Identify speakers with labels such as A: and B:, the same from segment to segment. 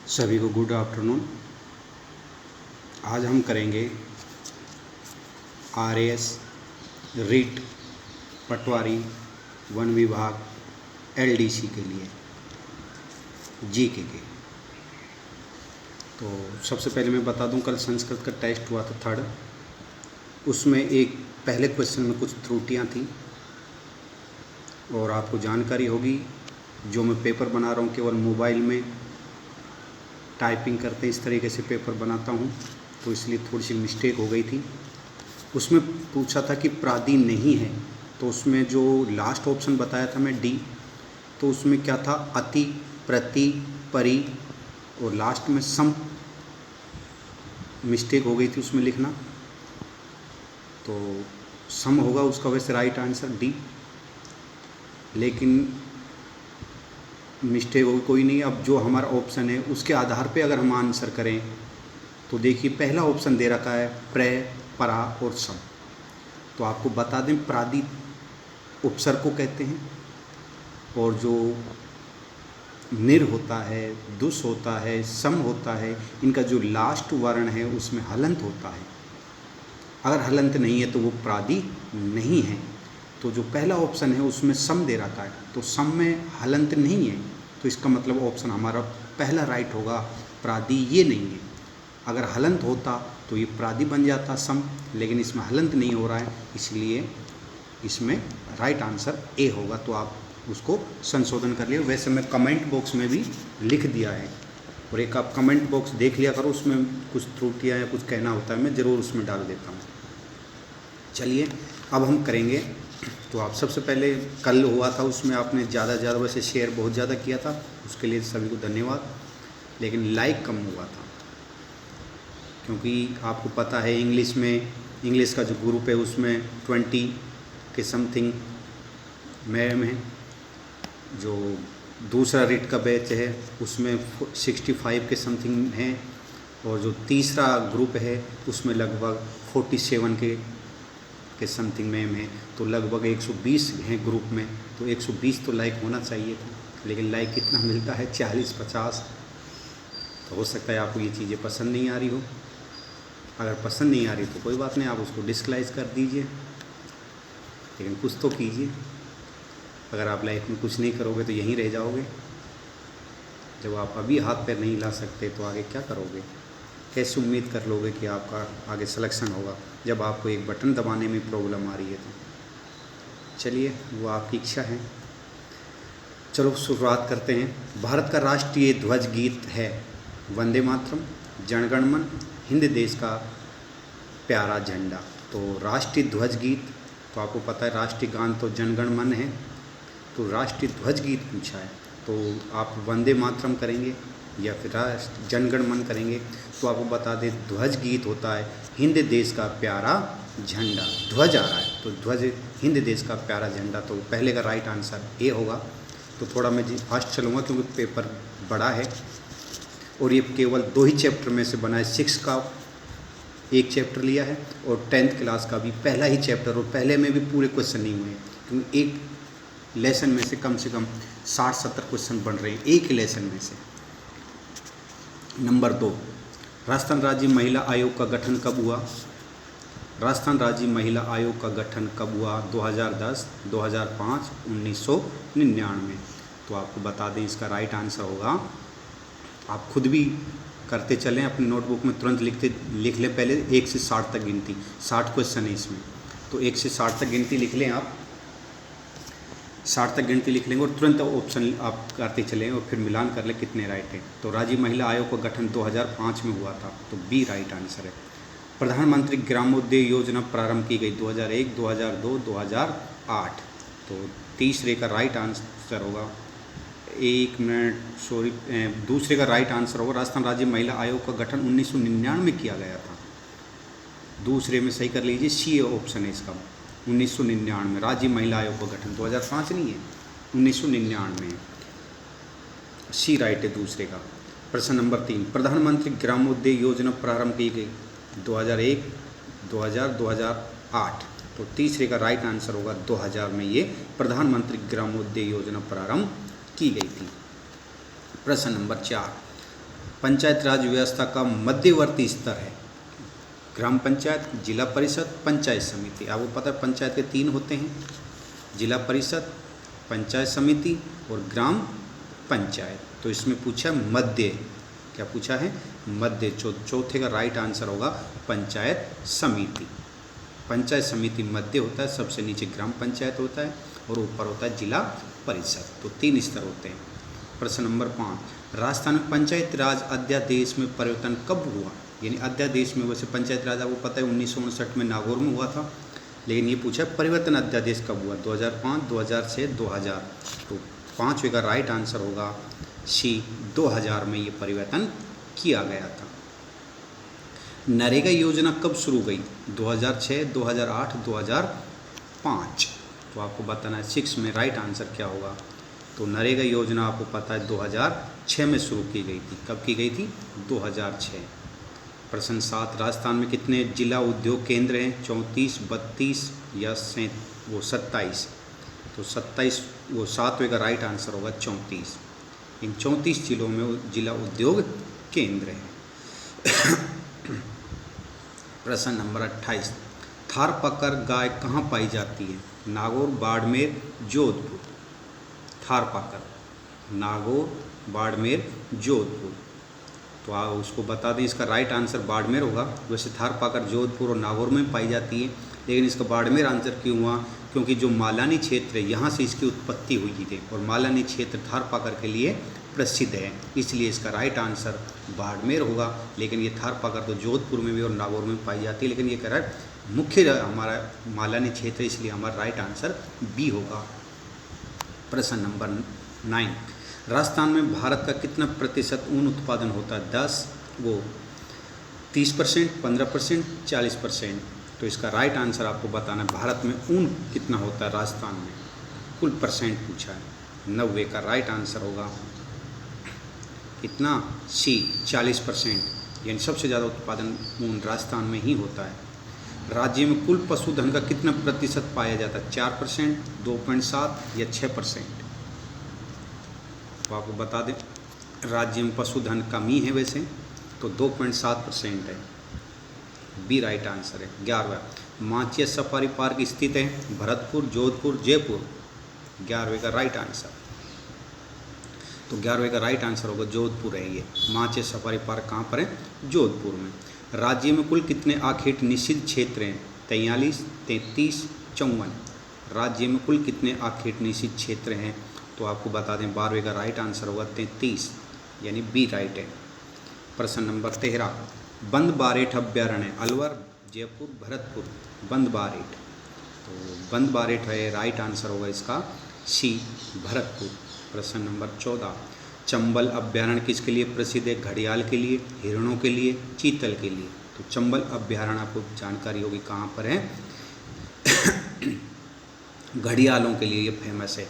A: सभी को good afternoon. आज हम करेंगे आरएएस रीट पटवारी वन विभाग एलडीसी के लिए जीके के। तो सबसे पहले मैं बता दूं, कल संस्कृत का टेस्ट हुआ था थर्ड, उसमें एक पहले क्वेश्चन में कुछ त्रुटियां थी और आपको जानकारी होगी जो मैं पेपर बना रहा हूं केवल मोबाइल में टाइपिंग करते इस तरीके से पेपर बनाता हूं, तो इसलिए थोड़ी सी मिस्टेक हो गई थी। उसमें पूछा था कि प्रादि नहीं है, तो उसमें जो लास्ट ऑप्शन बताया था मैं डी, तो उसमें क्या था अति, प्रति, परि और लास्ट में सम मिस्टेक हो गई थी उसमें लिखना, तो सम होगा उसका वैसे राइट आंसर डी, लेकिन मिस्टेक होगी कोई नहीं। अब जो हमारा ऑप्शन है उसके आधार पे अगर हम आंसर करें तो देखिए पहला ऑप्शन दे रखा है प्रय, परा और सम। तो आपको बता दें प्रादि उपसर्ग को कहते हैं और जो निर होता है, दुस होता है, सम होता है, इनका जो लास्ट वर्ण है उसमें हलंत होता है। अगर हलंत नहीं है तो वो प्रादि नहीं है। तो जो पहला ऑप्शन है उसमें सम दे रखा है, तो सम में हलंत नहीं है, तो इसका मतलब ऑप्शन हमारा पहला राइट होगा, प्रादि ये नहीं है। अगर हलंत होता तो ये प्रादि बन जाता सम, लेकिन इसमें हलंत नहीं हो रहा है, इसलिए इसमें राइट आंसर ए होगा। तो आप उसको संशोधन कर लिया। वैसे मैं कमेंट बॉक्स में भी लिख दिया है, और एक आप कमेंट बॉक्स देख लिया करो, उसमें कुछ त्रुटियाँ या कुछ कहना होता है मैं ज़रूर उसमें डाल देता हूँ। चलिए अब हम करेंगे। तो आप सबसे पहले कल हुआ था उसमें आपने ज़्यादा वैसे शेयर बहुत ज़्यादा किया था, उसके लिए सभी को धन्यवाद, लेकिन लाइक कम हुआ था क्योंकि आपको पता है इंग्लिश का जो ग्रुप है उसमें 20 के समथिंग मैम है, जो दूसरा रीट का बैच है उसमें 65 के समथिंग हैं, और जो तीसरा ग्रुप है उसमें लगभग 47 के समथिंग मैम है, तो लगभग 120 हैं ग्रुप में। तो 120 तो लाइक होना चाहिए था, लेकिन लाइक कितना मिलता है 40-50। तो हो सकता है आपको ये चीज़ें पसंद नहीं आ रही हो। अगर पसंद नहीं आ रही तो कोई बात नहीं, आप उसको डिसलाइक कर दीजिए, लेकिन कुछ तो कीजिए। अगर आप लाइफ में कुछ नहीं करोगे तो यहीं रह जाओगे। जब आप अभी हाथ पैर नहीं ला सकते तो आगे क्या करोगे? कैसे उम्मीद कर लोगे कि आपका आगे सिलेक्शन होगा जब आपको एक बटन दबाने में प्रॉब्लम आ रही है? तो चलिए वो आपकी इच्छा है। चलो शुरुआत करते हैं। भारत का राष्ट्रीय ध्वज गीत है वंदे मातरम, जनगण मन, हिंद देश का प्यारा झंडा। तो राष्ट्रीय ध्वज गीत, तो आपको पता है राष्ट्रीय गान तो जनगण मन है, तो राष्ट्रीय ध्वज गीत पूछा है, तो आप वंदे मातरम करेंगे या फिर जनगण मन करेंगे? तो आपको बता दें ध्वज गीत होता है हिंद देश का प्यारा झंडा। ध्वज आ रहा है तो ध्वज हिंद देश का प्यारा झंडा, तो पहले का राइट आंसर ए होगा। तो थोड़ा मैं फास्ट चलूँगा क्योंकि पेपर बड़ा है और ये केवल 2 ही चैप्टर में से बना है। 6 का एक चैप्टर लिया है और 10th क्लास का भी पहला ही चैप्टर, और पहले में भी पूरे क्वेश्चन नहीं हुए क्योंकि एक लेसन में से कम 60-70 क्वेश्चन बन रहे हैं एक ही लेसन में से। नंबर 2, राजस्थान राज्य महिला आयोग का गठन कब हुआ? राजस्थान राज्य महिला आयोग का गठन कब हुआ? 2010, 2005, 1999। तो आपको बता दें इसका राइट आंसर होगा, आप खुद भी करते चलें, अपनी नोटबुक में तुरंत लिख लें। पहले 1 से 60 तक गिनती, 60 क्वेश्चन है इसमें, तो 1 से 60 तक गिनती लिख लें। आप 60 तक गिनती लिख लेंगे और तुरंत ऑप्शन आप करते चलें और फिर मिलान कर लें कितने राइट हैं। तो राज्य महिला आयोग का गठन 2005 में हुआ था, तो बी राइट आंसर है। प्रधानमंत्री ग्रामोदय योजना प्रारंभ की गई 2001, 2002, 2008। तो तीसरे का राइट आंसर होगा, 1 मिनट सॉरी, दूसरे का राइट आंसर होगा राजस्थान राज्य महिला आयोग का गठन 1999 में किया गया था। दूसरे में सही कर लीजिए, सी ऑप्शन है इसका, 1999 राज्य महिला आयोग का गठन। 2005 नहीं है, 1999 सी राइट है दूसरे का। प्रश्न नंबर 3, प्रधानमंत्री ग्रामोदय योजना प्रारंभ की गई 2001, 2000, 2008। तो तीसरे का राइट आंसर होगा 2000 में ये प्रधानमंत्री ग्रामोदय योजना प्रारंभ की गई थी। प्रश्न नंबर 4, पंचायत राज व्यवस्था का मध्यवर्ती स्तर है ग्राम पंचायत, जिला परिषद, पंचायत समिति। आपको पता है पंचायत के 3 होते हैं, जिला परिषद, पंचायत समिति और ग्राम पंचायत। तो इसमें पूछा मध्य, क्या पूछा है? मध्य। चौथे का राइट आंसर होगा पंचायत समिति। पंचायत समिति मध्य होता है, सबसे नीचे ग्राम पंचायत होता है और ऊपर होता है जिला परिषद। तो 3 स्तर होते हैं। प्रश्न नंबर 5, राजस्थान में पंचायत राज अध्यादेश में परिवर्तन कब हुआ? यानी अध्यादेश में, वैसे पंचायत राज आपको पता है 1959 में नागौर में हुआ था, लेकिन ये पूछा परिवर्तन अध्यादेश कब हुआ? 2005, 2006, 2000। तो 5वें का राइट आंसर होगा सी, 2000 में ये परिवर्तन किया गया था। नरेगा योजना कब शुरू हुई? 2006, 2008, 2005। तो आपको बताना है 6 में राइट आंसर क्या होगा। तो नरेगा योजना आपको पता है 2006 में शुरू की गई थी। कब की गई थी? 2006। प्रश्न 7, राजस्थान में कितने जिला उद्योग केंद्र हैं? 34, 32 या 27? तो 27, वो 7वें का राइट आंसर होगा 34। इन 34 जिलों में जिला उद्योग केंद्र हैं। प्रश्न नंबर 28, थारपाकर गाय कहाँ पाई जाती है? नागौर, बाड़मेर, जोधपुर। थारपाकर, नागौर, बाड़मेर, जोधपुर। तो आप उसको बता दें, इसका राइट आंसर बाड़मेर होगा। वैसे थारपाकर जोधपुर और नागौर में पाई जाती है, लेकिन इसका बाड़मेर आंसर क्यों हुआ? क्योंकि जो मालानी क्षेत्र है यहाँ से इसकी उत्पत्ति हुई थी और मालानी क्षेत्र थारपाकर के लिए प्रसिद्ध है, इसलिए इसका राइट आंसर बाड़मेर होगा। लेकिन ये थारपाकर तो जोधपुर में भी और नागौर में पाई जाती है, लेकिन ये कह रहा है मुख्य हमारा मालानी क्षेत्र, इसलिए हमारा राइट आंसर बी होगा। प्रश्न नंबर 9, राजस्थान में भारत का कितना प्रतिशत ऊन उत्पादन होता है? 30%, 15%, 40%। तो इसका राइट आंसर आपको बताना है भारत में ऊन कितना होता है राजस्थान में। कुल परसेंट पूछा है। 90 का राइट आंसर होगा कितना? सी, 40%। यानी सबसे ज़्यादा उत्पादन ऊन राजस्थान में ही होता है। राज्य में कुल पशुधन का कितना प्रतिशत पाया जाता है? 4%, 2.7 या 6%? तो आपको बता दें राज्य में पशुधन कमी है वैसे तो 2.7% है। बी राइट आंसर है। 11वां, माचिया सफारी पार्क स्थित है भरतपुर, जोधपुर, जयपुर। 11वें का राइट आंसर, तो 11वें का राइट आंसर होगा जोधपुर है। ये माचिया सफारी पार्क कहाँ पर है? जोधपुर में। राज्य में कुल कितने आखेट निषिद्ध क्षेत्र हैं? 43, 33, 54। राज्य में कुल कितने आखेट निषिद्ध क्षेत्र हैं? तो आपको बता दें 12वें का राइट आंसर होगा 33, यानी बी राइट है। प्रश्न नंबर 13, बंद बारेठ अभ्यारण्य अलवर, जयपुर, भरतपुर। बंद बारेठ, तो बंद बारेठ है राइट आंसर होगा इसका सी, भरतपुर। प्रश्न नंबर 14, चंबल अभ्यारण्य किसके लिए प्रसिद्ध है? घड़ियाल के लिए, हिरणों के लिए, चीतल के लिए। तो चंबल अभ्यारण्य आपको जानकारी होगी कहाँ पर है? घड़ियालों के लिए ये फेमस है।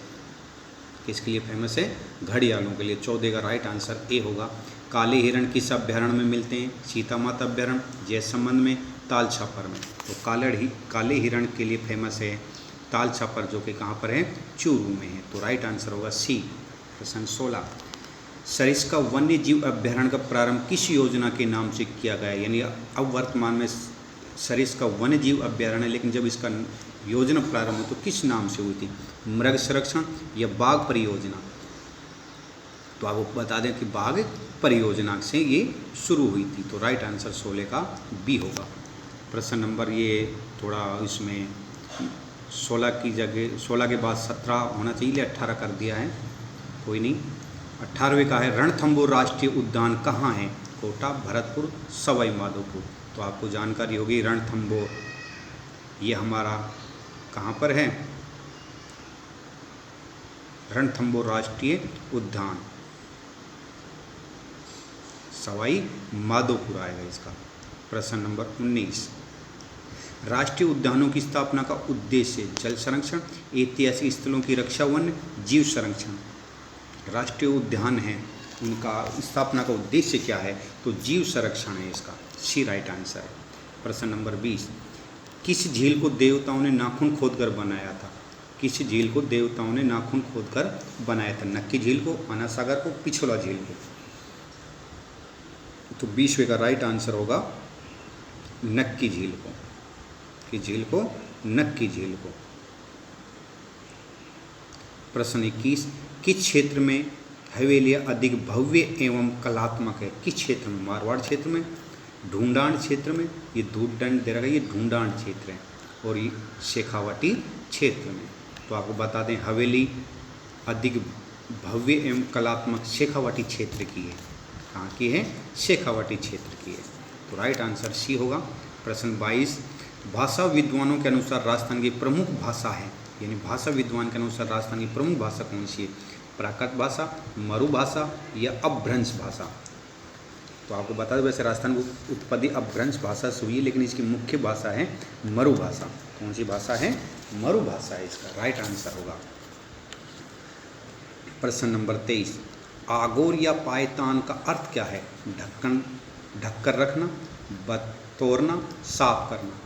A: किसके लिए फेमस है? घड़ियालों के लिए। 14 का राइट आंसर ए होगा। काले हिरण किस अभ्यारण्य में मिलते हैं? सीता माता अभ्यारण्य, जयसमंद में, ताल छापर में। तो काले हिरण के लिए फेमस है ताल छापर, जो कि कहाँ पर है? चूरू में है। तो राइट आंसर होगा सी। प्रश्न 16, सरिस्का वन्य जीव अभ्यारण्य का प्रारंभ किस योजना के नाम से किया गया? यानी अब वर्तमान में सरिस्का वन्य जीव अभ्यारण्य, लेकिन जब इसका योजना प्रारंभ हुई तो किस नाम से हुई थी? मृग संरक्षण या बाघ परियोजना? तो आपको बता दें कि बाघ परियोजना से ये शुरू हुई थी। तो राइट आंसर 16 का बी होगा। प्रश्न नंबर ये थोड़ा इसमें 16 की जगह 16 के बाद 17 होना चाहिए, 18 कर दिया है, कोई नहीं। 18वें का है रणथंभौर राष्ट्रीय उद्यान कहाँ है? कोटा, भरतपुर, सवाई माधोपुर। तो आपको जानकारी होगी रणथंभौर ये हमारा कहाँ पर है? रणथंभौर राष्ट्रीय उद्यान सवाई माधोपुर आएगा इसका। प्रश्न नंबर 19, राष्ट्रीय उद्यानों की स्थापना का उद्देश्य जल संरक्षण, ऐतिहासिक स्थलों की रक्षा, वन्य जीव संरक्षण। राष्ट्रीय उद्यान है, उनका स्थापना का उद्देश्य क्या है? तो जीव संरक्षण है इसका, सी राइट आंसर है। प्रश्न नंबर 20, किस झील को देवताओं ने नाखून खोदकर बनाया था? किस झील को देवताओं ने नाखून खोदकर बनाया था? नक्की झील को, अना सागर को, पिछोला झील को? तो 20वें का राइट आंसर होगा नक्की झील को, कि झील को नक्की झील को। प्रश्न 21, किस क्षेत्र में हवेलियाँ अधिक भव्य एवं कलात्मक है? किस क्षेत्र में? मारवाड़ क्षेत्र में, ढूंढान क्षेत्र में, ये ढूंढान दे रहा है, ये ढूंढान क्षेत्र है, और ये शेखावाटी क्षेत्र में। तो आपको बता दें हवेली अधिक भव्य एवं कलात्मक शेखावाटी क्षेत्र की है। कहाँ की है? शेखावाटी क्षेत्र की है। तो राइट आंसर सी होगा। प्रश्न 22, भाषा विद्वानों के अनुसार राजस्थान की प्रमुख भाषा है, यानी भाषा विद्वान के अनुसार राजस्थान की प्रमुख भाषा कौन सी है? प्राकृत भाषा, मरु भाषा या अपभ्रंश भाषा? तो आपको बता दें वैसे राजस्थान की उत्पत्ति अपभ्रंश भाषा से हुई है, लेकिन इसकी मुख्य भाषा है मरु भाषा। कौन सी भाषा है? मरु भाषा है इसका राइट आंसर होगा। प्रश्न नंबर 23, आगोर या पायतान का अर्थ क्या है? ढक्कन, ढककर रखना, बटोरना, साफ करना।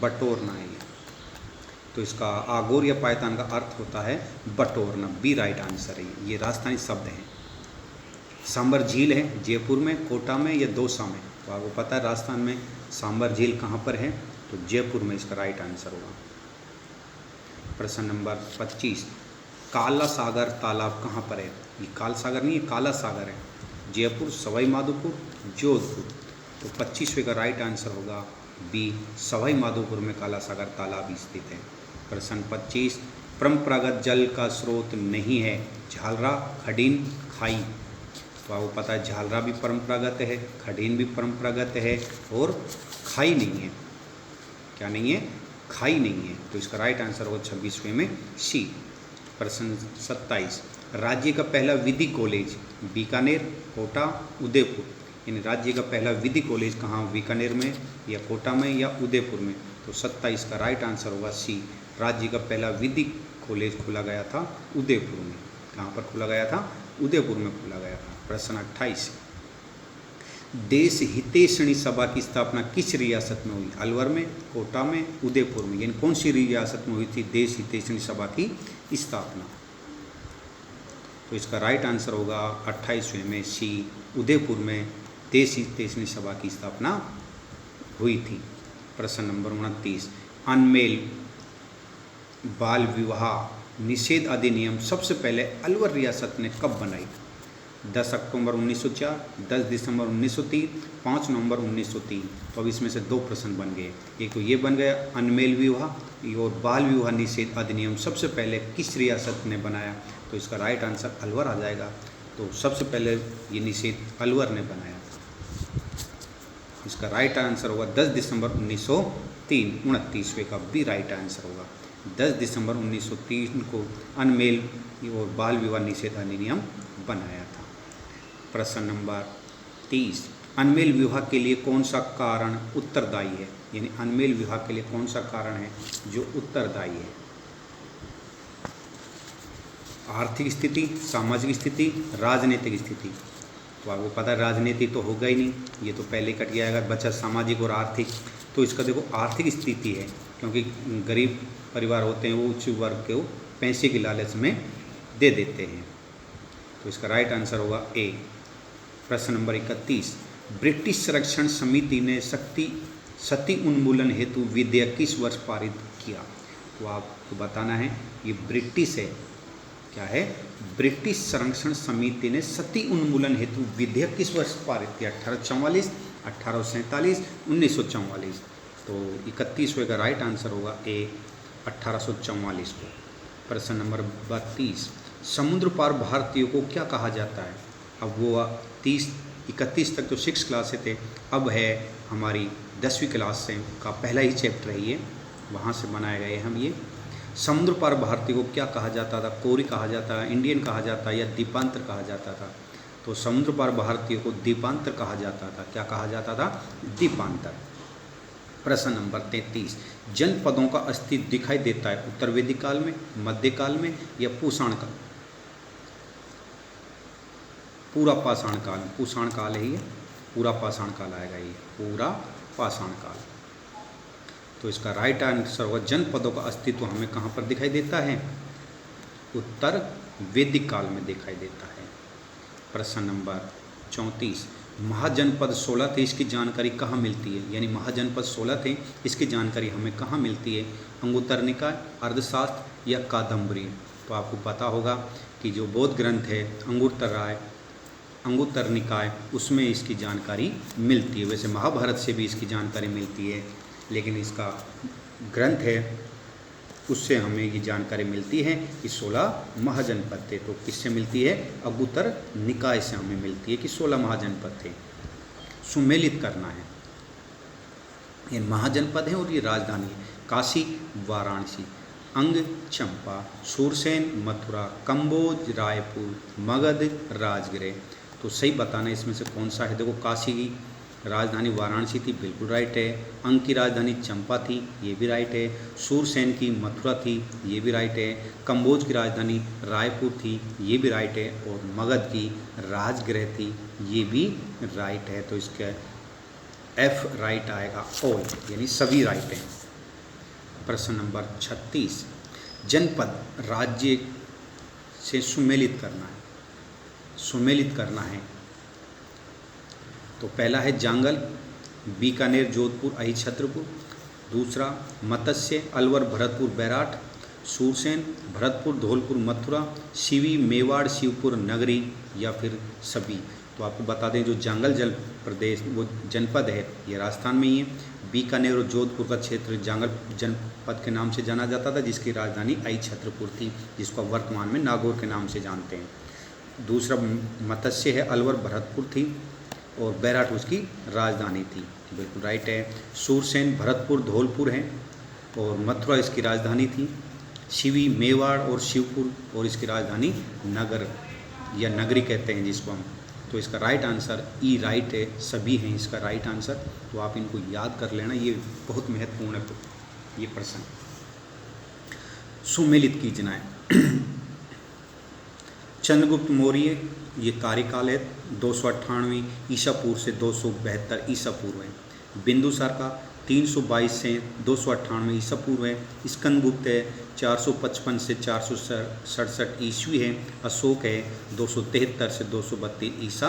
A: बटोरना है ये। तो इसका आगोर या पायतान का अर्थ होता है बटोरना। बी राइट आंसर है। ये राजस्थानी शब्द है। सांबर झील है जयपुर में, कोटा में या दौसा में? तो आपको पता है राजस्थान में सांबर झील कहाँ पर है? तो जयपुर में इसका राइट आंसर होगा। प्रश्न नंबर 25, काला सागर तालाब कहाँ पर है? ये काला सागर नहीं है, काला सागर है। जयपुर, सवाई माधोपुर, जोधपुर? तो 25वें का राइट आंसर होगा बी, सवाई माधोपुर में काला सागर तालाब स्थित है। प्रश्न 25, परंपरागत जल का स्रोत नहीं है? झालरा, खडीन, खाई? तो आपको पता है झालरा भी परंपरागत है, खडीन भी परंपरागत है, और खाई नहीं है। क्या नहीं है? खाई नहीं है। तो इसका राइट आंसर होगा 26वें में सी। प्रश्न 27, राज्य का पहला विधि कॉलेज बीकानेर, कोटा, उदयपुर? यानी राज्य का पहला विधि कॉलेज कहाँ? बीकानेर में या कोटा में या उदयपुर में? तो 27 का राइट आंसर होगा सी, राज्य का पहला विधि कॉलेज खोला गया था उदयपुर में। कहाँ पर खोला गया था? उदयपुर में खोला गया था। प्रश्न 28, देश हितैषणी सभा की स्थापना किस रियासत में हुई? अलवर में, कोटा में, उदयपुर में? यानी कौन सी रियासत में हुई थी देश हितैषणी सभा की स्थापना? तो इसका राइट आंसर होगा 28वें में सी, उदयपुर में देश हितैषणी सभा की स्थापना हुई थी। प्रश्न नंबर 29, अनमेल बाल विवाह निषेध अधिनियम सबसे पहले अलवर रियासत ने कब बनाई? 10 अक्टूबर 1904, 10 दिसंबर 1903, 5 नवंबर 1903? तो अब इसमें से दो प्रश्न बन गए। एक तो ये बन गया अनमेल विवाह और बाल विवाह निषेध अधिनियम सबसे पहले किस रियासत ने बनाया? तो इसका राइट आंसर अलवर आ जाएगा। तो सबसे पहले ये निषेध अलवर ने बनाया। इसका राइट आंसर होगा 10 दिसंबर 1903। 29वें का भी राइट आंसर होगा। 10 दिसंबर 1903 को अनमेल और बाल विवाह निषेध अधिनियम बनाया था। प्रश्न नंबर 30, अनमेल विवाह के लिए कौन सा कारण उत्तरदायी है? यानी अनमेल विवाह के लिए कौन सा कारण है जो उत्तरदायी है? आर्थिक स्थिति, सामाजिक स्थिति, राजनीतिक स्थिति? तो आपको पता है राजनीति तो होगा ही नहीं, ये तो पहले कट गया। अगर बचा सामाजिक और आर्थिक, तो इसका देखो आर्थिक स्थिति है, क्योंकि गरीब परिवार होते हैं वो उच्च वर्ग को पैसे की लालच में दे देते हैं। तो इसका राइट आंसर होगा ए। प्रश्न नंबर 31, ब्रिटिश संरक्षण समिति ने सती उन्मूलन हेतु विधेयक किस वर्ष पारित किया? तो आपको बताना है ये ब्रिटिश है। क्या है? ब्रिटिश संरक्षण समिति ने सती उन्मूलन हेतु विधेयक किस वर्ष पारित किया? 1844, 1847, 1944? तो 31वें का राइट आंसर होगा ए, 1844 को। प्रश्न नंबर 32, समुद्र पार भारतीयों को क्या कहा जाता है? अब वो 31 तक तो 6 क्लास से थे, अब है हमारी 10वीं क्लास से का पहला ही चैप्टर है ये, वहाँ से बनाए गए हम ये। समुद्र पार भारतीय को क्या कहा जाता था? कोरी कहा जाता है, इंडियन कहा जाता है या द्वीपांतर कहा जाता था? तो समुद्र पार भारतीय को द्वीपांतर कहा जाता था। क्या कहा जाता था? द्वीपांतर। प्रश्न नंबर 33, जनपदों का अस्तित्व दिखाई देता है उत्तर वैदिक काल में, मध्यकाल में या पूषण काल? पूरा पाषाण काल, पूषण काल है ये, पूरा पाषाण काल आएगा ये, पूरा पाषाण काल। तो इसका राइट आंसर होगा जनपदों का अस्तित्व हमें कहाँ पर दिखाई देता है? उत्तर वैदिक काल में दिखाई देता है। प्रश्न नंबर 34, महाजनपद 16 थे, इसकी जानकारी कहाँ मिलती है? यानी महाजनपद 16 थे, इसकी जानकारी हमें कहाँ मिलती है? अंगुत्तर निकाय, अर्थशास्त्र या कादम्बरी? तो आपको पता होगा कि जो बौद्ध ग्रंथ है अंगुत्तर निकाय, उसमें इसकी जानकारी मिलती है। वैसे महाभारत से भी इसकी जानकारी मिलती है, लेकिन इसका ग्रंथ है उससे हमें ये जानकारी मिलती है कि 16 महाजनपद थे। तो किससे मिलती है? अंगुत्तर निकाय से हमें मिलती है कि 16 महाजनपद थे। सुमेलित करना है, ये महाजनपद है और ये राजधानी है। काशी, वाराणसी, अंग, चंपा, सूरसेन, मथुरा, कंबोज, रायपुर, मगध, राजगृह। तो सही बताना इसमें से कौन सा है। देखो, काशी की राजधानी वाराणसी थी, बिल्कुल राइट है। अंग की राजधानी चंपा थी, ये भी राइट है। सूरसेन की मथुरा थी, ये भी राइट है। कंबोज की राजधानी रायपुर थी, ये भी राइट है। और मगध की राजगृह थी, ये भी राइट है। तो इसका एफ राइट आएगा, ऑल, यानी सभी राइट हैं। प्रश्न नंबर 36, जनपद राज्य से सुमेलित करना है। सुमेलित करना है तो पहला है जांगल, बीकानेर, जोधपुर, अहिछत्रपुर। दूसरा मत्स्य, अलवर, भरतपुर, बैराट। सूरसेन, भरतपुर, धौलपुर, मथुरा। शिवी, मेवाड़, शिवपुर, नगरी, या फिर सभी। तो आपको बता दें, जो जांगल जल प्रदेश वो जनपद है, ये राजस्थान में ही है। बीकानेर और जोधपुर का क्षेत्र जांगल जनपद के नाम से जाना जाता था, जिसकी राजधानी अहिछत्रपुर थी, जिसको वर्तमान में नागौर के नाम से जानते हैं। दूसरा मत्स्य है, अलवर, भरतपुर थी, और बैराट उसकी राजधानी थी, बिल्कुल राइट है। सूरसेन, भरतपुर, धौलपुर है, और मथुरा इसकी राजधानी थी। शिवी, मेवाड़ और शिवपुर, और इसकी राजधानी नगर या नगरी कहते हैं जिसको हम। तो इसका राइट आंसर ई राइट है, सभी हैं इसका राइट आंसर। तो आप इनको याद कर लेना, ये बहुत महत्वपूर्ण है ये प्रश्न। सुमेलित कीजना है। चंद्रगुप्त मौर्य, ये कार्यकाल है 298 ईसा पूर्व से 272 ईसा पूर्व है। बिंदुसार का 322 से 298 ईसा पूर्व है। स्कंदगुप्त है 455 से 467 ईस्वी है। अशोक है 273 से 232 ईसा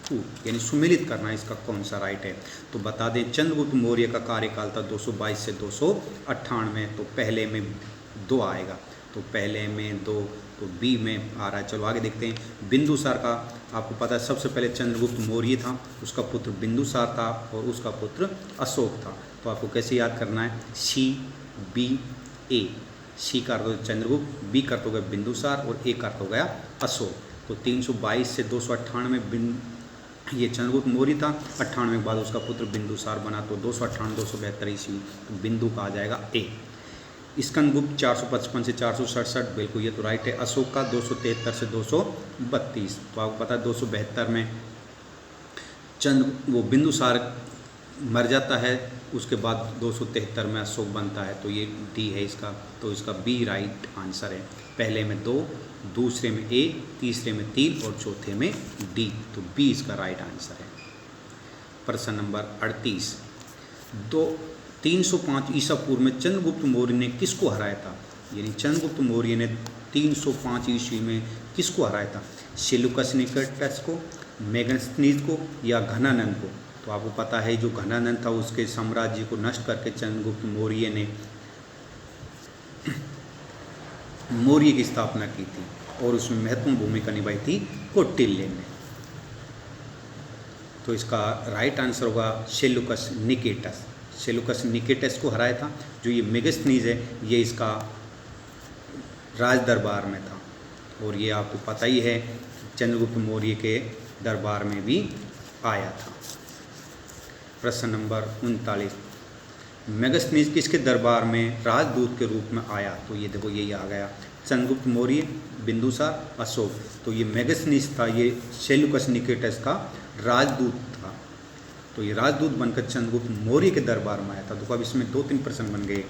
A: पूर्व। यानी सुमेलित करना है इसका कौन सा राइट है। तो बता दें, चंद्रगुप्त मौर्य का कार्यकाल था 222 से 298। तो पहले में 2 आएगा, तो पहले में 2, तो बी में आ रहा है। चलो आगे देखते हैं। बिंदुसार का आपको पता है सबसे पहले चंद्रगुप्त मौर्य था, उसका पुत्र बिंदुसार था, और उसका पुत्र अशोक था। तो आपको कैसे याद करना है? सी, बी, ए। सी का अर्थ हो चंद्रगुप्त, बी का अर्थ हो गया बिंदुसार, और ए का अर्थ हो गया अशोक। तो 322 से 298 ये चंद्रगुप्त मौर्य था। 98 के बाद उसका पुत्र बिंदुसार बना, तो 298 272 ईस्वी। तो बिंदु का आ जाएगा ए। स्कंदगुप्त 455 से 467, बिल्कुल ये तो राइट है। अशोक का 273 से 232। तो आपको पता है 272 में वो बिंदुसार मर जाता है, उसके बाद 273 में अशोक बनता है। तो ये डी है इसका, तो इसका बी राइट आंसर है। पहले में 2, दूसरे में ए, तीसरे में 3 और चौथे में डी। तो बी इसका राइट आंसर है। प्रश्न नंबर 38, 305 ईसा पूर्व में चंद्रगुप्त मौर्य ने किसको हराया था? यानी चंद्रगुप्त मौर्य ने 305 ईस्वी में किसको हराया था? सेल्यूकस निकेटस को, मेगस्थनीज को, या घनानंद को? तो आपको पता है जो घनानंद था उसके साम्राज्य को नष्ट करके चंद्रगुप्त मौर्य ने मौर्य की स्थापना की थी, और उसमें महत्वपूर्ण भूमिका निभाई थी कौटिल्य ने। तो इसका राइट आंसर होगा सेल्यूकस निकेटस। सेल्यूकस निकेटस को हराया था। जो ये मेगस्थनीज है, ये इसका राज दरबार में था, और ये आपको पता ही है चंद्रगुप्त मौर्य के दरबार में भी आया था। प्रश्न नंबर 39, मेगस्थनीज किसके दरबार में राजदूत के रूप में आया? तो ये देखो यही आ गया, चंद्रगुप्त मौर्य, बिंदुसार, अशोक। तो ये मेगस्थनीज था, ये सेल्यूकस निकेटस का राजदूत था। तो ये राजदूत बनकर चंद्रगुप्त मौर्य के दरबार में आया था। तो अब इसमें 2-3 प्रश्न बन गए।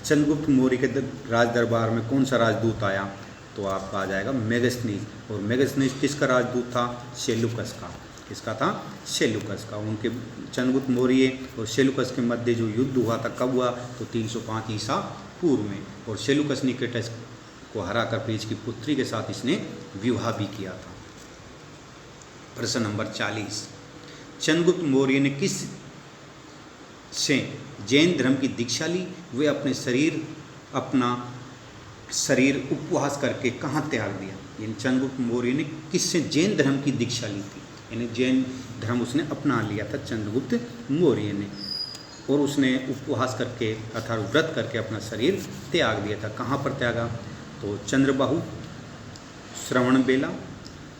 A: चंद्रगुप्त मौर्य के राज दरबार में कौन सा राजदूत आया? तो आपका आ जाएगा मेगस्थनीज। और मेगस्थनीज किसका राजदूत था? सेल्यूकस का। किसका था? सेल्यूकस का। उनके चंद्रगुप्त मौर्य और सेल्यूकस के मध्य जो युद्ध हुआ था, कब हुआ? तो 305 ईसा पूर्व में। और सेल्यूकस निकेटस को हराकर फिर इसकी पुत्री के साथ इसने विवाह भी किया था। प्रश्न नंबर 40, चंद्रगुप्त मौर्य ने किस से जैन धर्म की दीक्षा ली? वे अपना शरीर उपवास करके कहाँ त्याग दिया? यानी चंद्रगुप्त मौर्य ने किससे जैन धर्म की दीक्षा ली थी? यानी जैन धर्म उसने अपना लिया था चंद्रगुप्त मौर्य ने, और उसने उपवास करके अर्थात व्रत करके अपना शरीर त्याग दिया था। कहाँ पर त्यागा? तो चंद्रबाहु, श्रवणबेला,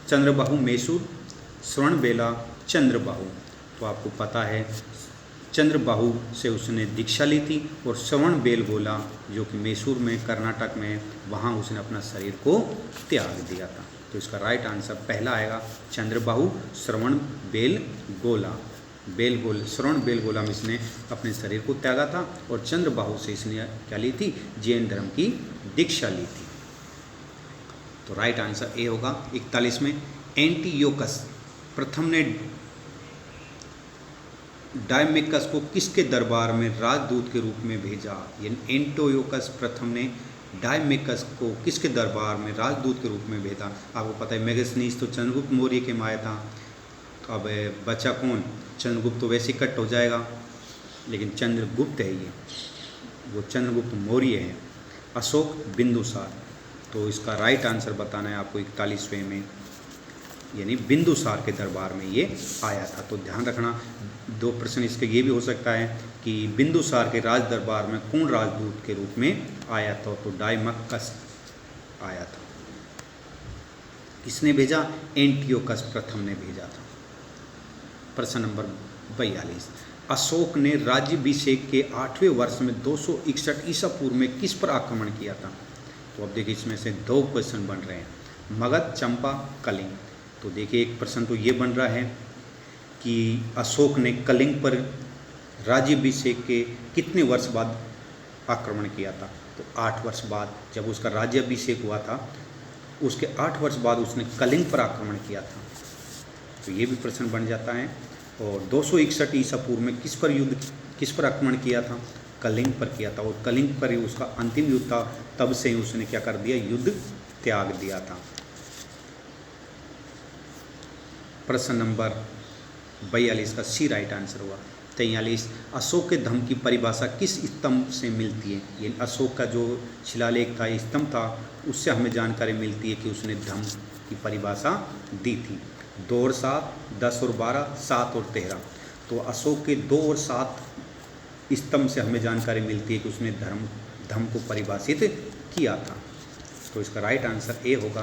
A: चंद्रबाहु मैसूर, श्रवणबेला, चंद्रबाहु। तो आपको पता है चंद्रबाहु से उसने दीक्षा ली थी, और श्रवणबेलगोला जो कि मैसूर में कर्नाटक में, वहाँ उसने अपना शरीर को त्याग दिया था। तो इसका राइट आंसर पहला आएगा चंद्रबाहु श्रवणबेलगोला। श्रवणबेलगोला में इसने अपने शरीर को त्यागा था, और चंद्रबाहु से इसने क्या ली थी? जैन धर्म की दीक्षा ली थी। तो राइट आंसर ए होगा। 41 में एंटियोकस प्रथम ने डायमेकस को किसके दरबार में राजदूत के रूप में भेजा? यानी एंटियोकस प्रथम ने डायमेकस को किसके दरबार में राजदूत के रूप में भेजा? आपको पता है मेगस्थनीज तो चंद्रगुप्त मौर्य के माया था, तो अब बचा कौन? चंद्रगुप्त तो वैसे कट हो जाएगा, लेकिन चंद्रगुप्त है ये, वो चंद्रगुप्त मौर्य है। अशोक, बिंदुसार। तो इसका राइट आंसर बताना है आपको 41वें में, यानी बिंदुसार के दरबार में ये आया था। तो ध्यान रखना, 2 प्रश्न इसके ये भी हो सकता है कि बिंदुसार के राज दरबार में कौन राजदूत के रूप में आया था? तो डायमेकस आया था। किसने भेजा? एंटियोकस प्रथम ने भेजा था। प्रश्न नंबर 42, अशोक ने राज्याभिषेक के 8वें वर्ष में 261 ईसा पूर्व में किस पर आक्रमण किया था? तो अब देखिए इसमें से 2 क्वेश्चन बन रहे हैं, मगध, चंपा, कलिंग। तो देखिए एक प्रश्न तो ये बन रहा है कि अशोक ने कलिंग पर राज्याभिषेक के कितने वर्ष बाद आक्रमण किया था? तो 8 वर्ष बाद, जब उसका राज्याभिषेक हुआ था उसके 8 वर्ष बाद उसने कलिंग पर आक्रमण किया था। तो ये भी प्रश्न बन जाता है। और 261 ईसा पूर्व में किस पर आक्रमण किया था? कलिंग पर किया था, और कलिंग पर ही उसका अंतिम युद्ध था। तब से ही उसने क्या कर दिया? युद्ध त्याग दिया था। प्रश्न नंबर 42 का सी राइट आंसर हुआ। 43, अशोक के धम्म की परिभाषा किस स्तंभ से मिलती है? ये अशोक का जो शिलालेख था, स्तंभ था, उससे हमें जानकारी मिलती है कि उसने धम्म की परिभाषा दी थी। 2 और 7, 10 और 12, 7 और 13। तो अशोक के 2 और 7 स्तंभ से हमें जानकारी मिलती है कि उसने धम्म को परिभाषित किया था। तो इसका राइट आंसर ए होगा।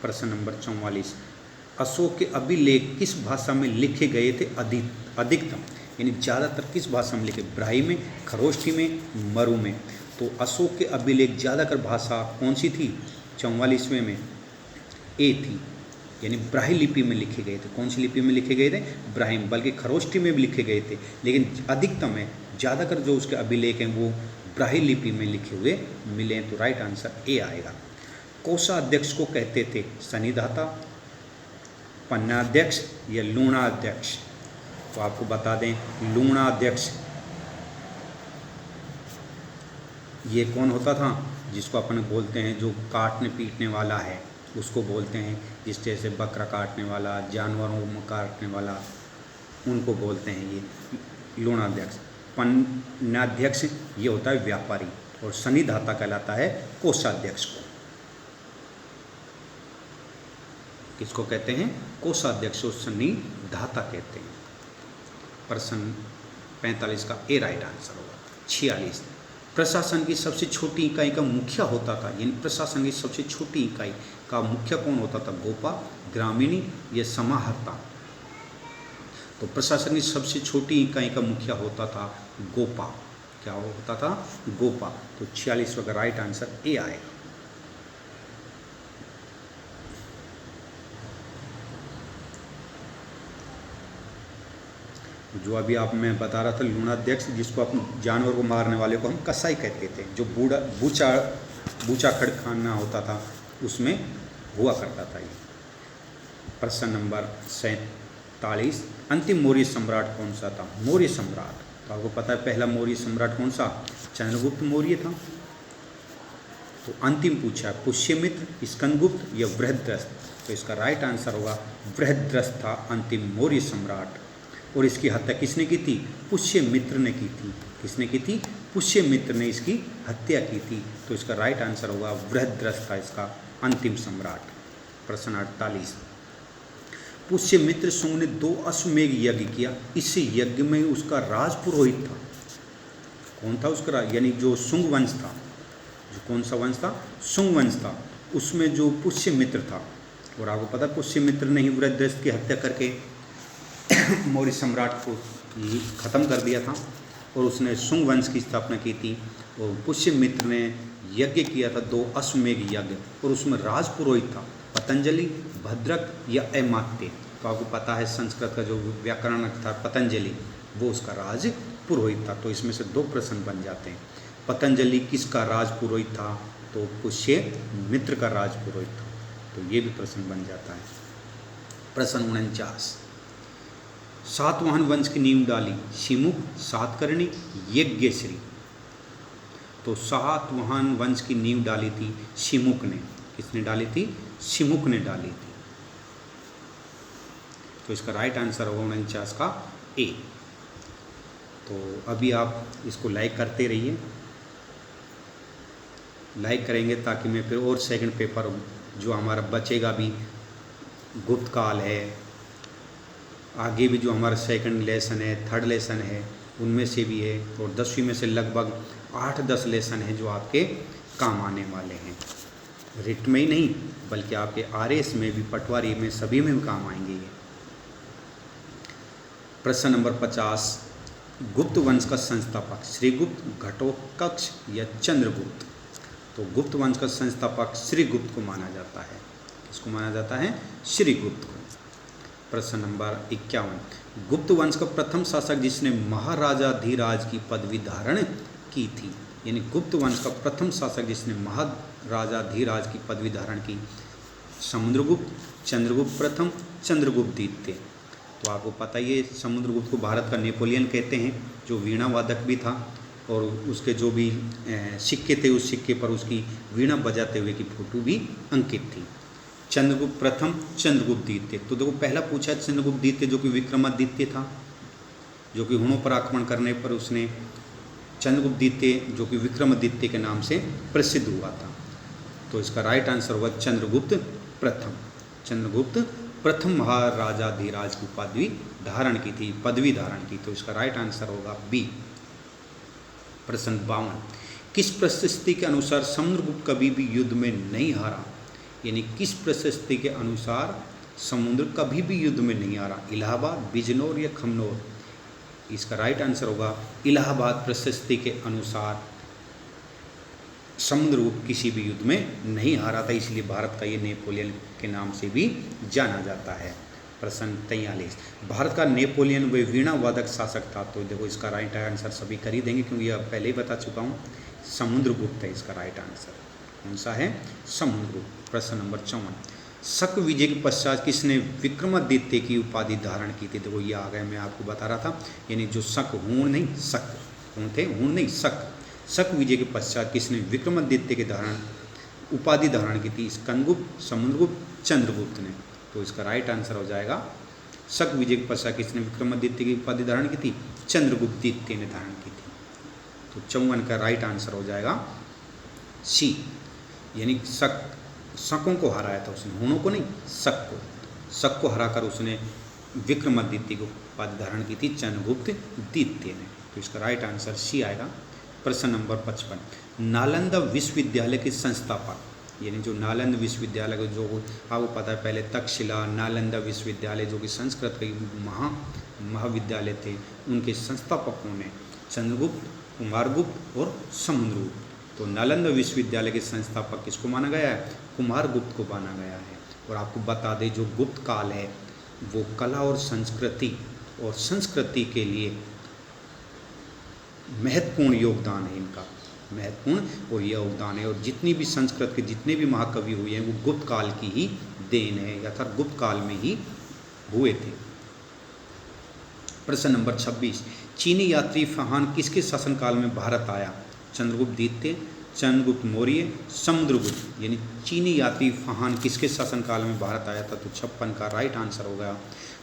A: प्रश्न नंबर 44, अशोक के अभिलेख किस भाषा में लिखे गए थे अधिकतम? यानी ज़्यादातर किस भाषा में लिखे? ब्राह्मी में, खरोष्ठी में, मरु में। तो अशोक के अभिलेख ज़्यादातर भाषा कौन सी थी? 44वें में ए थी, यानी ब्राह्मी लिपि में लिखे गए थे। कौन सी लिपि में लिखे गए थे? ब्राह्मी, बल्कि खरोष्ठी में भी लिखे गए थे, लेकिन अधिकतम है, ज़्यादातर जो उसके अभिलेख हैं वो ब्राह्मी लिपि में लिखे हुए मिले। तो राइट आंसर ए आएगा। कोषाध्यक्ष को कहते थे सन्निधाता, पन्नाध्यक्ष या लूणाध्यक्ष? तो आपको बता दें लूणाध्यक्ष ये कौन होता था? जिसको अपन बोलते हैं जो काटने पीटने वाला है, उसको बोलते हैं। जिस जैसे बकरा काटने वाला, जानवरों को काटने वाला, उनको बोलते हैं ये लूणाध्यक्ष। पन्नाध्यक्ष ये होता है व्यापारी, और सन्निधाता कहलाता है कोषाध्यक्ष को। किसको कहते हैं? कोषाध्यक्ष को सन्निधाता कहते हैं। प्रश्न 45 का ए राइट आंसर होगा। 46, प्रशासन की सबसे छोटी इकाई का मुखिया होता था, यानी प्रशासन की सबसे छोटी इकाई का मुखिया कौन होता था? गोपा, ग्रामीणी या समाहर्ता? तो प्रशासन की सबसे छोटी इकाई का मुखिया होता था गोपा। क्या होता था? गोपा। तो 46 का राइट आंसर ए आएगा। जो अभी आप मैं बता रहा था लूणाध्यक्ष, जिसको अपन जानवर को मारने वाले को हम कसाई कहते थे, जो बूचा खड़खाना होता था उसमें हुआ करता था ये। प्रश्न नंबर 47, अंतिम मौर्य सम्राट कौन सा था? मौर्य सम्राट, तो आपको पता है पहला मौर्य सम्राट कौन सा? चंद्रगुप्त मौर्य था। तो अंतिम पूछा पुष्यमित्र, स्कंदगुप्त या बृहद्रथ। तो इसका राइट आंसर होगा बृहद्रथ था अंतिम मौर्य सम्राट। और इसकी हत्या किसने की थी? पुष्यमित्र ने की थी। किसने की थी? पुष्यमित्र ने इसकी हत्या की थी। तो इसका राइट आंसर होगा बृहद्रथ था इसका अंतिम सम्राट। प्रश्न 48, पुष्यमित्र शुंग ने 2 अश्वमेध यज्ञ किया, इस यज्ञ में उसका राजपुरोहित था। कौन था उसका? यानी जो शुंग वंश था, जो कौन सा वंश था? शुंग वंश था। उसमें जो पुष्यमित्र था, और आपको पता पुष्यमित्र ने ही बृहद्रथ की हत्या करके मौर्य सम्राट को ख़त्म कर दिया था, और उसने शुंग वंश की स्थापना की थी। और पुष्यमित्र ने यज्ञ किया था 2 अश्वमेध यज्ञ, और उसमें राजपुरोहित था पतंजलि, भद्रक या अमात्य। तो आपको पता है संस्कृत का जो व्याकरणक था पतंजलि, वो उसका राज पुरोहित था। तो इसमें से 2 प्रश्न बन जाते हैं। पतंजलि किसका राज पुरोहित था? तो पुष्यमित्र का राज पुरोहित था। तो ये भी प्रश्न बन जाता है। प्रश्न 49, सातवाहन वंश की नींव डाली शिमुख, सातकर्णी, यज्ञश्री। तो सातवाहन वंश की नींव डाली थी शिमुख ने। किसने डाली थी? शिमुख ने डाली थी। तो इसका राइट आंसर होगा 49 का ए। तो अभी आप इसको लाइक करते रहिए, लाइक करेंगे ताकि मैं फिर और सेकंड पेपर जो हमारा बचेगा भी, गुप्त काल है, आगे भी जो हमारा सेकंड लेसन है, थर्ड लेसन है, उनमें से भी है, और 10वीं में से लगभग 8-10 लेसन है जो आपके काम आने वाले हैं। रिट में ही नहीं बल्कि आपके आरएस में भी, पटवारी में, सभी में भी काम आएंगे ये। प्रश्न नंबर 50, गुप्त वंश का संस्थापक श्रीगुप्त, घटोत्कच या चंद्रगुप्त। तो गुप्त वंश का संस्थापक श्रीगुप्त को माना जाता है। किसको माना जाता है? श्रीगुप्त को। प्रश्न नंबर 51, गुप्त वंश का प्रथम शासक जिसने महाराजाधिराज की पदवी धारण की थी। यानी गुप्त वंश का प्रथम शासक जिसने महाराजाधिराज की पदवी धारण की, समुद्रगुप्त, चंद्रगुप्त प्रथम, चंद्रगुप्त द्वितीय। तो आपको पता ही है समुद्रगुप्त को भारत का नेपोलियन कहते हैं, जो वीणा वादक भी था, और उसके जो भी सिक्के थे उस सिक्के पर उसकी वीणा बजाते हुए की फोटो भी अंकित थी। चंद्रगुप्त प्रथम, चंद्रगुप्त द्वितीय। तो देखो पहला पूछा चंद्रगुप्त द्वितीय जो कि विक्रमादित्य था, जो कि हुणों पर आक्रमण करने पर उसने चंद्रगुप्त द्वितीय जो कि विक्रमादित्य के नाम से प्रसिद्ध हुआ था। तो इसका राइट आंसर होगा चंद्रगुप्त प्रथम। चंद्रगुप्त प्रथम महाराजाधिराज की पदवी धारण की। तो इसका राइट आंसर होगा बी। प्रश्न 52, किस प्रशस्ति के अनुसार समुद्रगुप्त कभी भी युद्ध में नहीं हारा। यानी किस प्रशस्ति के अनुसार समुद्र कभी भी युद्ध में नहीं हारा? इलाहाबाद, बिजनौर या खमनौर। इसका राइट आंसर होगा इलाहाबाद प्रशस्ति के अनुसार समुद्रगुप्त किसी भी युद्ध में नहीं हारा था, इसलिए भारत का ये नेपोलियन के नाम से भी जाना जाता है। प्रश्न 43, भारत का नेपोलियन व वीणा वादक शासक था। तो देखो इसका राइट आंसर सभी कर ही देंगे क्योंकि यह पहले ही बता चुका हूँ, समुद्रगुप्त है इसका राइट आंसर। कौन सा है? समुद्रगुप्त। प्रश्न नंबर 54, शक विजय के पश्चात किसने विक्रमादित्य की उपाधि धारण की थी। देखो ये आ गया, मैं आपको बता रहा था, यानी जो शक हूण नहीं शक, कौन थे? हूण नहीं शक। शक विजय के पश्चात किसने विक्रमादित्य के उपाधि धारण की थी? स्कंदगुप्त, समुद्रगुप्त, चंद्रगुप्त ने। तो इसका राइट आंसर हो जाएगा शक विजय के पश्चात किसने विक्रमादित्य की उपाधि धारण की थी? चंद्रगुप्त द्वितीय ने धारण की थी। तो 54 का राइट आंसर हो जाएगा सी। यानी शकों को हराया था उसने, हूणों को नहीं, शक को हराकर उसने विक्रमादित्य को उपाधि धारण की थी चंद्रगुप्त द्वितीय ने। तो इसका राइट आंसर सी आएगा। प्रश्न नंबर 55, नालंदा विश्वविद्यालय के संस्थापक। यानी जो नालंदा विश्वविद्यालय जो आपको पता है पहले तक्षशिला, नालंदा विश्वविद्यालय जो कि संस्कृत के महाविद्यालय थे, उनके संस्थापकों ने चंद्रगुप्त, कुमारगुप्त और समुद्रगुप्त। तो नालंदा विश्वविद्यालय के संस्थापक किसको माना गया है? कुमारगुप्त को माना गया है। और आपको बता दें जो गुप्त काल है वो कला और संस्कृति के लिए महत्वपूर्ण योगदान है इनका, महत्वपूर्ण और योगदान है। और जितनी भी संस्कृत के जितने भी महाकवि हुए हैं वो गुप्त काल की ही देन है, अर्थात गुप्त काल में ही हुए थे। प्रश्न नंबर 26, चीनी यात्री फाहान किसके शासनकाल में भारत आया? चंद्रगुप्त द्वितीय, चंद्रगुप्त मौर्य, समुद्रगुप्त यानी चीनी यात्री फाहान किसके शासनकाल में भारत आया था, तो 56 का राइट आंसर हो गया।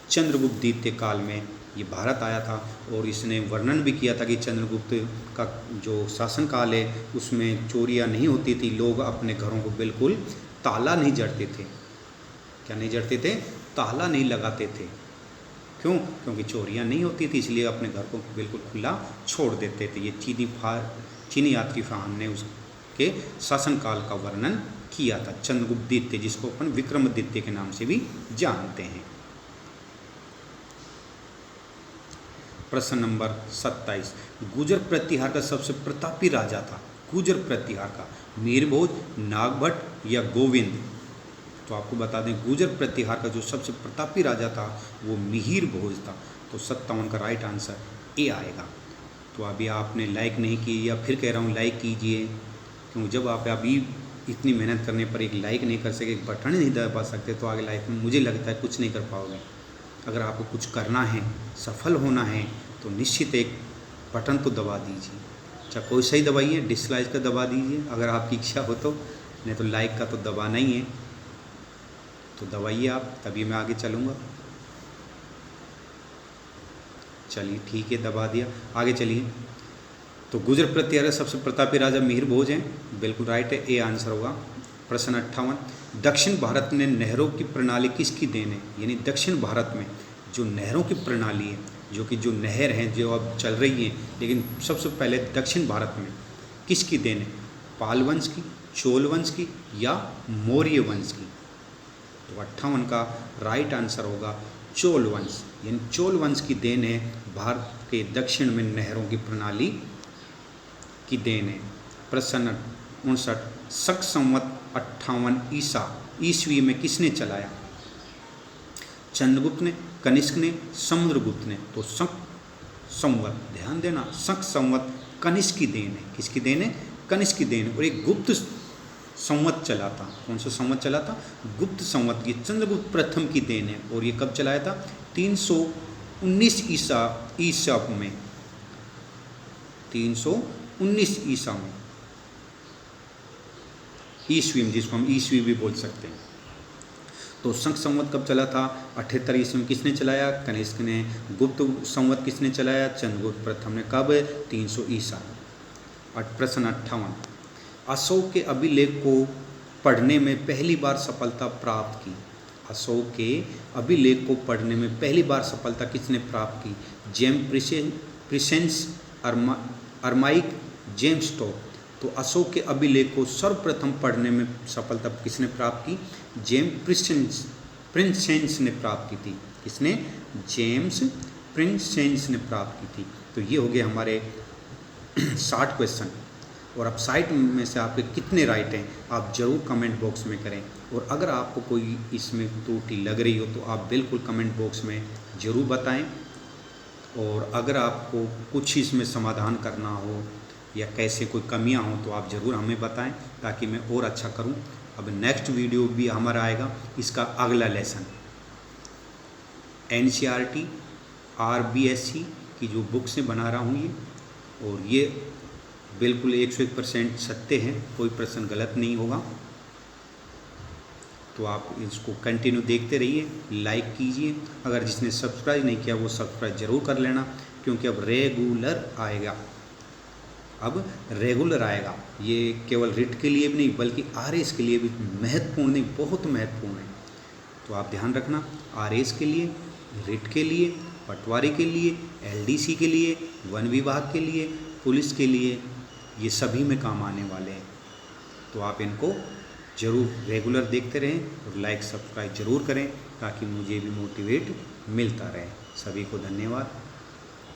A: चंद्रगुप्त द्वितीय काल में ये भारत आया था और इसने वर्णन भी किया था कि चंद्रगुप्त का जो शासनकाल है उसमें चोरियां नहीं होती थी, लोग अपने घरों को बिल्कुल ताला नहीं जड़ते थे। क्या नहीं जड़ते थे? ताला नहीं लगाते थे। क्यों? क्योंकि चोरियां नहीं होती थी, इसलिए अपने घर को बिल्कुल खुला छोड़ देते थे। ये चीनी यात्री फाहान ने उसके शासनकाल का वर्णन किया था। चंद्रगुप्त द्वितीय, जिसको अपन विक्रमादित्य के नाम से भी जानते हैं। प्रश्न नंबर 27, गुर्जर प्रतिहार का सबसे प्रतापी राजा था। गुर्जर प्रतिहार का मीरभोज, नागभट्ट या गोविंद? तो आपको बता दें गुर्जर प्रतिहार का जो सबसे प्रतापी राजा था वो मिहिर भोज था। तो 57 का राइट आंसर ए आएगा। तो अभी आपने लाइक नहीं की, या फिर कह रहा हूँ लाइक कीजिए, क्योंकि जब आप अभी इतनी मेहनत करने पर एक लाइक नहीं कर सके, एक बटन नहीं दबा सकते, तो आगे लाइफ में मुझे लगता है कुछ नहीं कर पाओगे। अगर आपको कुछ करना है, सफल होना है, तो निश्चित एक बटन तो दबा दीजिए। चाहे कोई सही दबाइए, डिसलाइक का दबा दीजिए अगर आपकी इच्छा हो तो, नहीं तो लाइक का तो दबाना ही है, तो दबाइए आप, तभी मैं आगे चलूँगा। चलिए ठीक है, दबा दिया, आगे चलिए। तो गुर्जर प्रतिहार सबसे प्रतापी राजा मिहिर भोज हैं, बिल्कुल राइट है, ए आंसर होगा। प्रश्न 58, दक्षिण भारत में नहरों की प्रणाली किसकी देन है? यानी दक्षिण भारत में जो नहरों की प्रणाली है, जो नहर हैं जो अब चल रही हैं, लेकिन सबसे पहले दक्षिण भारत में किसकी देन है? पाल वंश की, चोल वंश की या मौर्य वंश की? तो 58 का राइट आंसर होगा चोल वंश। यानी चोल वंश की देन है भारत के दक्षिण में नहरों की प्रणाली की देन है। प्रश्न 59, शक संवत 58 ईस्वी में किसने चलाया? चंद्रगुप्त ने, कनिष्क ने, समुद्रगुप्त ने? तो शक संवत, ध्यान देना, शक संवत कनिष्क की देन है। किसकी देन है? कनिष्क की देन। और एक गुप्त संवत चला था। कौन सा संवत चला था? गुप्त संवत। ये चंद्रगुप्त प्रथम की देन है। और ये कब चलाया था? 319 ईसा में, 319 ईसा में, ईस्वी में, जिसको हम ईस्वी भी बोल सकते हैं। तो शक संवत कब चला था? 78 ईस्वी में। किसने चलाया? कनिष्क ने। गुप्त संवत किसने चलाया? चंद्रगुप्त प्रथम ने। कब? 300 ईसा। प्रश्न 58, अशोक के अभिलेख को पढ़ने में पहली बार सफलता प्राप्त की? अशोक के अभिलेख को पढ़ने में पहली बार सफलता किसने प्राप्त की? James presence, Aramaic, James top? तो अशोक के अभिलेख को सर्वप्रथम पढ़ने में सफलता किसने प्राप्त की? जेम्स प्रिंसेंस ने प्राप्त की थी। किसने? जेम्स प्रिंसेंस ने प्राप्त की थी। तो ये हो गए हमारे 60 क्वेश्चन। और अब 60 में से आपके कितने राइट हैं आप ज़रूर कमेंट बॉक्स में करें। और अगर आपको कोई इसमें त्रुटि लग रही हो तो आप बिल्कुल कमेंट बॉक्स में ज़रूर बताएं। और अगर आपको कुछ इसमें समाधान करना हो या कैसे कोई कमियां हो तो आप ज़रूर हमें बताएं, ताकि मैं और अच्छा करूं। अब नेक्स्ट वीडियो भी हमारा आएगा, इसका अगला लेसन NCERT RBSC की जो बुक से बना रहा हूं ये, और ये बिल्कुल 101% सत्य है, कोई प्रश्न गलत नहीं होगा। तो आप इसको कंटिन्यू देखते रहिए, लाइक कीजिए। अगर जिसने सब्सक्राइब नहीं किया वो सब्सक्राइब जरूर कर लेना, क्योंकि अब रेगुलर आएगा। अब रेगुलर आएगा, ये केवल रिट के लिए भी नहीं बल्कि RS के लिए भी महत्वपूर्ण, नहीं बहुत महत्वपूर्ण है। तो आप ध्यान रखना, RS के लिए, रिट के लिए, पटवारी के लिए, LDC के लिए, वन विभाग के लिए, पुलिस के लिए, ये सभी में काम आने वाले हैं। तो आप इनको ज़रूर रेगुलर देखते रहें और लाइक सब्सक्राइब ज़रूर करें, ताकि मुझे भी मोटिवेट मिलता रहे। सभी को धन्यवाद।